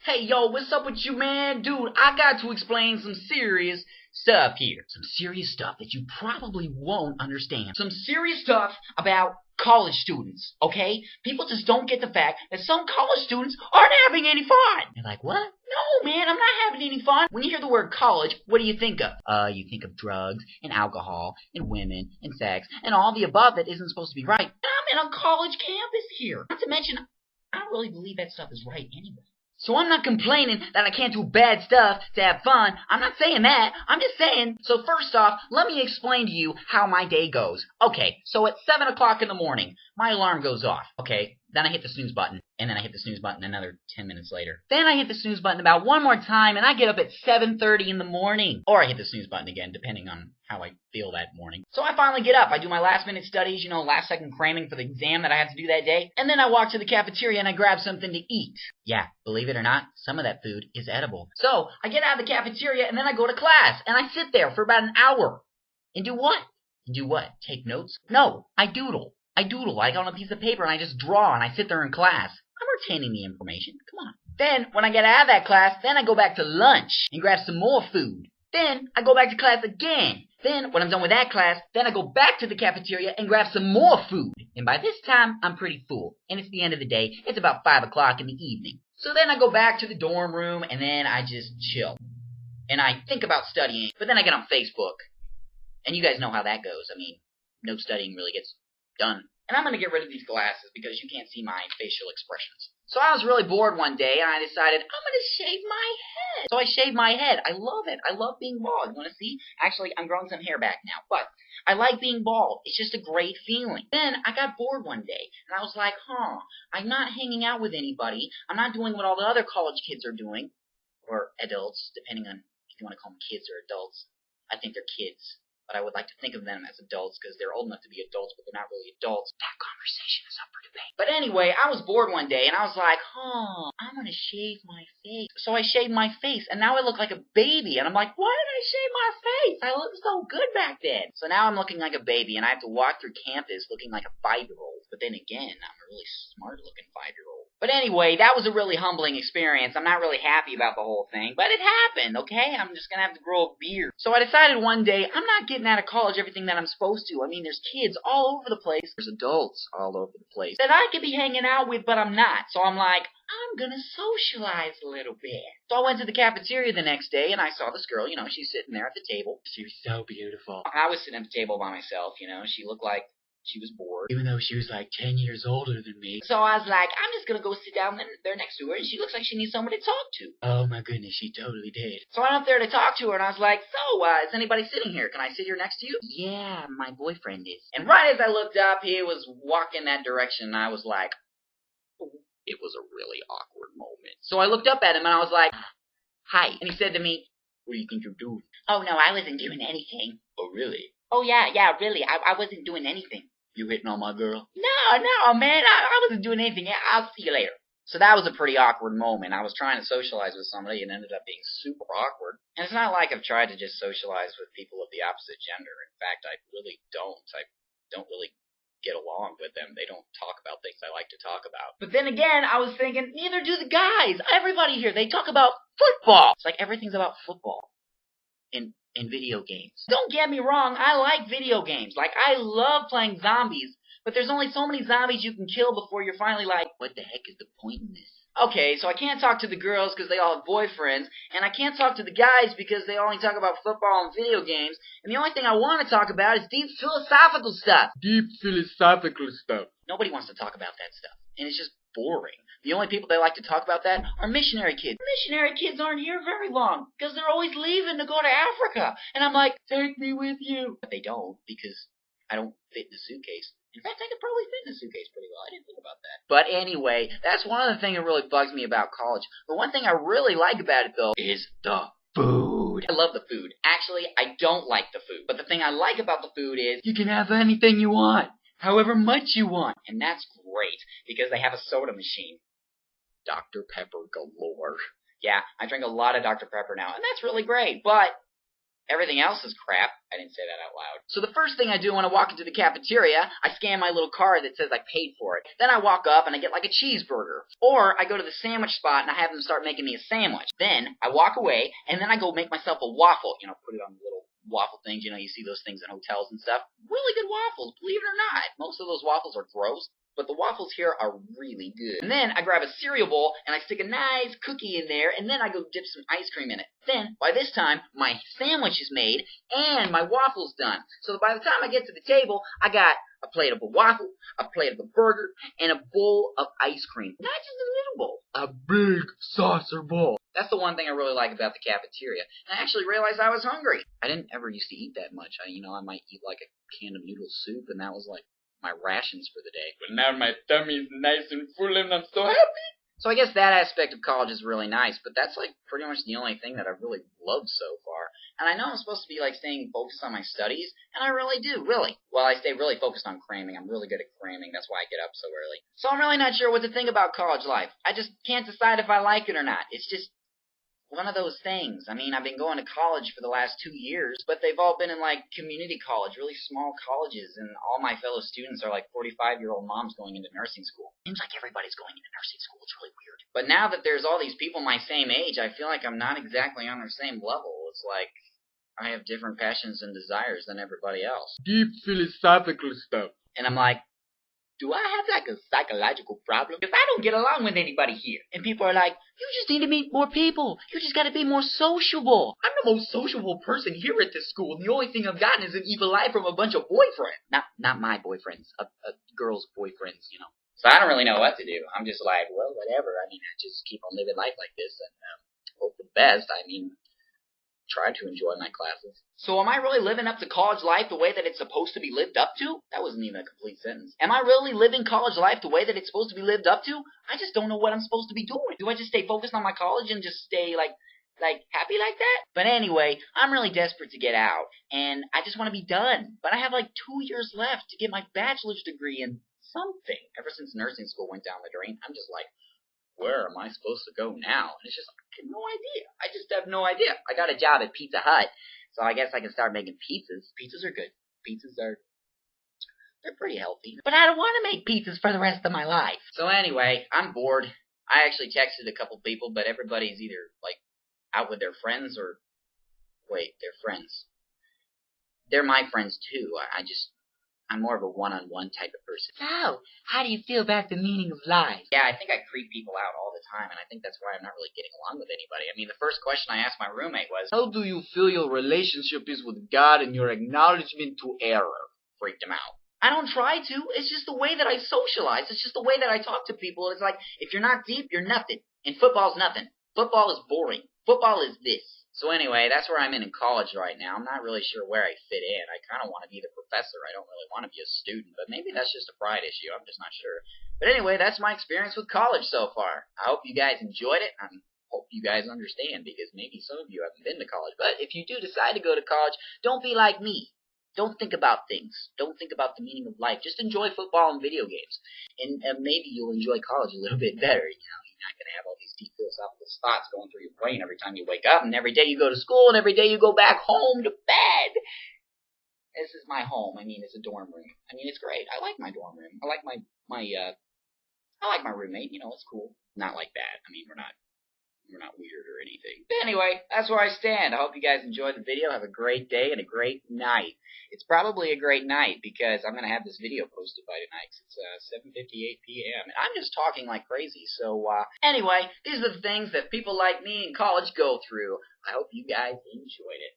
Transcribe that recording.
Hey, yo, what's up with you, man? Dude, I got to explain some serious stuff here. Some serious stuff that you probably won't understand. Some serious stuff about college students, okay? People just don't get the fact that some college students aren't having any fun. They're like, what? No, man, I'm not having any fun. When you hear the word college, what do you think of? You think of drugs and alcohol and women and sex and all the above that isn't supposed to be right. And I'm in a college campus here. Not to mention, I don't really believe that stuff is right anyway. So I'm not complaining that I can't do bad stuff to have fun. I'm not saying that. I'm just saying, so first off, let me explain to you how my day goes. Okay, so at 7 o'clock in the morning, my alarm goes off. Okay, then I hit the snooze button, and then I hit the snooze button another 10 minutes later. Then I hit the snooze button about one more time, and I get up at 7:30 in the morning. Or I hit the snooze button again, depending on how I feel that morning. So I finally get up. I do my last-minute studies, you know, last-second cramming for the exam that I have to do that day. And then I walk to the cafeteria and I grab something to eat. Yeah, believe it or not, some of that food is edible. So I get out of the cafeteria and then I go to class. And I sit there for about an hour. And do what? Do what? Take notes? No, I doodle. I like on a piece of paper and I just draw and I sit there in class. I'm retaining the information. Come on. Then, when I get out of that class, then I go back to lunch and grab some more food. Then, I go back to class again. Then, when I'm done with that class, then I go back to the cafeteria and grab some more food. And by this time, I'm pretty full. And it's the end of the day. It's about 5 o'clock in the evening. So then I go back to the dorm room and then I just chill. And I think about studying. But then I get on Facebook. And you guys know how that goes. I mean, no studying really gets done. And I'm going to get rid of these glasses because you can't see my facial expressions. So I was really bored one day and I decided I'm going to shave my head. So I shaved my head. I love it. I love being bald. You want to see? Actually, I'm growing some hair back now. But I like being bald. It's just a great feeling. Then I got bored one day and I was like, I'm not hanging out with anybody. I'm not doing what all the other college kids are doing. Or adults, depending on if you want to call them kids or adults. I think they're kids. But I would like to think of them as adults because they're old enough to be adults, but they're not really adults. That conversation is up for debate. But anyway, I was bored one day, and I was like, I'm going to shave my face. So I shaved my face, and now I look like a baby. And I'm like, why did I shave my face? I looked so good back then. So now I'm looking like a baby, and I have to walk through campus looking like a 5-year-old. But then again, I'm a really smart-looking 5-year-old. But anyway, that was a really humbling experience. I'm not really happy about the whole thing, but it happened, okay? I'm just going to have to grow a beard. So I decided one day, I'm not getting out of college everything that I'm supposed to. I mean, there's kids all over the place. There's adults all over the place that I could be hanging out with, but I'm not. So I'm like, I'm going to socialize a little bit. So I went to the cafeteria the next day, and I saw this girl, you know, she's sitting there at the table. She was so beautiful. I was sitting at the table by myself, you know. She looked like she was bored, even though she was like 10 years older than me. So I was like, I'm just going to go sit down there next to her, and she looks like she needs someone to talk to. Oh my goodness, she totally did. So I went up there to talk to her, and I was like, so, is anybody sitting here? Can I sit here next to you? Yeah, my boyfriend is. And right as I looked up, he was walking that direction, and I was like, it was a really awkward moment. So I looked up at him, and I was like, hi. And he said to me, what do you think you're doing? Oh, no, I wasn't doing anything. Oh, really? Oh, yeah, really. I wasn't doing anything. You hitting on my girl? No, man, I wasn't doing anything. Yeah, I'll see you later. So that was a pretty awkward moment. I was trying to socialize with somebody and ended up being super awkward. And it's not like I've tried to just socialize with people of the opposite gender. In fact, I really don't. I don't really get along with them. They don't talk about things I like to talk about. But then again, I was thinking, neither do the guys. Everybody here, they talk about football. It's like everything's about football. In video games. Don't get me wrong, I like video games. Like, I love playing zombies, but there's only so many zombies you can kill before you're finally like, what the heck is the point in this? Okay, so I can't talk to the girls because they all have boyfriends, and I can't talk to the guys because they only talk about football and video games, and the only thing I want to talk about is deep philosophical stuff. Deep philosophical stuff. Nobody wants to talk about that stuff, and it's just boring. The only people that like to talk about that are missionary kids. Missionary kids aren't here very long because they're always leaving to go to Africa. And I'm like, take me with you. But they don't because I don't fit in a suitcase. In fact, I could probably fit in a suitcase pretty well. I didn't think about that. But anyway, that's one of the things that really bugs me about college. The one thing I really like about it, though, is the food. I love the food. Actually, I don't like the food. But the thing I like about the food is you can have anything you want. However much you want. And that's great because they have a soda machine. Dr. Pepper galore. Yeah, I drink a lot of Dr. Pepper now, and that's really great, but Everything else is crap. I didn't say that out loud. So the first thing I do when I walk into the cafeteria, I scan my little card that says I paid for it. Then I walk up and I get like a cheeseburger. Or I go to the sandwich spot and I have them start making me a sandwich. Then I walk away and then I go make myself a waffle. You know, put it on the little waffle things. You know, you see those things in hotels and stuff. Really good waffles, believe it or not. Most of those waffles are gross, but the waffles here are really good. And then I grab a cereal bowl and I stick a nice cookie in there, and then I go dip some ice cream in it. Then, by this time, my sandwich is made and my waffle's done. So by the time I get to the table, I got a plate of a waffle, a plate of a burger, and a bowl of ice cream. Not just a little bowl, a big saucer bowl. That's the one thing I really like about the cafeteria. And I actually realized I was hungry. I didn't ever used to eat that much. I might eat like a can of noodle soup, and that was like my rations for the day. But now my tummy's nice and full and I'm so happy. So I guess that aspect of college is really nice, but that's like pretty much the only thing that I've really loved so far. And I know I'm supposed to be like staying focused on my studies, and I really do, really. Well, I stay really focused on cramming. I'm really good at cramming. That's why I get up so early. So I'm really not sure what to think about college life. I just can't decide if I like it or not. It's just one of those things. I mean, I've been going to college for the last 2 years, but they've all been in, like, community college, really small colleges, and all my fellow students are, like, 45-year-old moms going into nursing school. Seems like everybody's going into nursing school. It's really weird. But now that there's all these people my same age, I feel like I'm not exactly on their same level. It's like I have different passions and desires than everybody else. Deep philosophical stuff. And I'm like, do I have like a psychological problem? Because I don't get along with anybody here. And people are like, you just need to meet more people. You just gotta be more sociable. I'm the most sociable person here at this school. And the only thing I've gotten is an evil eye from a bunch of boyfriends. Not my boyfriends. A girl's boyfriends, you know. So I don't really know what to do. I'm just like, well, whatever. I mean, I just keep on living life like this and hope for the best. I mean, try to enjoy my classes. So am I really living up to college life the way that it's supposed to be lived up to? That wasn't even a complete sentence. Am I really living college life the way that it's supposed to be lived up to? I just don't know what I'm supposed to be doing. Do I just stay focused on my college and just stay like happy like that? But anyway, I'm really desperate to get out, and I just want to be done. But I have like 2 years left to get my bachelor's degree in something. Ever since nursing school went down the drain, I'm just like, where am I supposed to go now? And it's just, I have no idea. I just have no idea. I got a job at Pizza Hut, so I guess I can start making pizzas. Pizzas are good. They're pretty healthy. But I don't want to make pizzas for the rest of my life. So anyway, I'm bored. I actually texted a couple people, but everybody's either, like, out with their friends or, wait, they're friends. They're my friends, too. I'm more of a one-on-one type of person. So, how do you feel about the meaning of life? Yeah, I think I creep people out all the time, and I think that's why I'm not really getting along with anybody. I mean, the first question I asked my roommate was, how do you feel your relationship is with God and your acknowledgement to error? Freaked him out. I don't try to. It's just the way that I socialize. It's just the way that I talk to people. It's like, if you're not deep, you're nothing. And football's nothing. Football is boring. Football is this. So anyway, that's where I'm in college right now. I'm not really sure where I fit in. I kind of want to be the professor. I don't really want to be a student, but maybe that's just a pride issue. I'm just not sure. But anyway, that's my experience with college so far. I hope you guys enjoyed it. I hope you guys understand, because maybe some of you haven't been to college. But if you do decide to go to college, don't be like me. Don't think about things. Don't think about the meaning of life. Just enjoy football and video games. And maybe you'll enjoy college a little bit better, you know. You're not going to have all these deep philosophical thoughts going through your brain every time you wake up, and every day you go to school, and every day you go back home to bed. This is my home. I mean, it's a dorm room. I mean, it's great. I like my dorm room. I like my roommate. You know, it's cool. Not like that. I mean, we're not weird or anything. But anyway, that's where I stand. I hope you guys enjoyed the video. Have a great day and a great night. It's probably a great night because I'm going to have this video posted by tonight. It's 7:58 p.m. and I'm just talking like crazy. So anyway, these are the things that people like me in college go through. I hope you guys enjoyed it.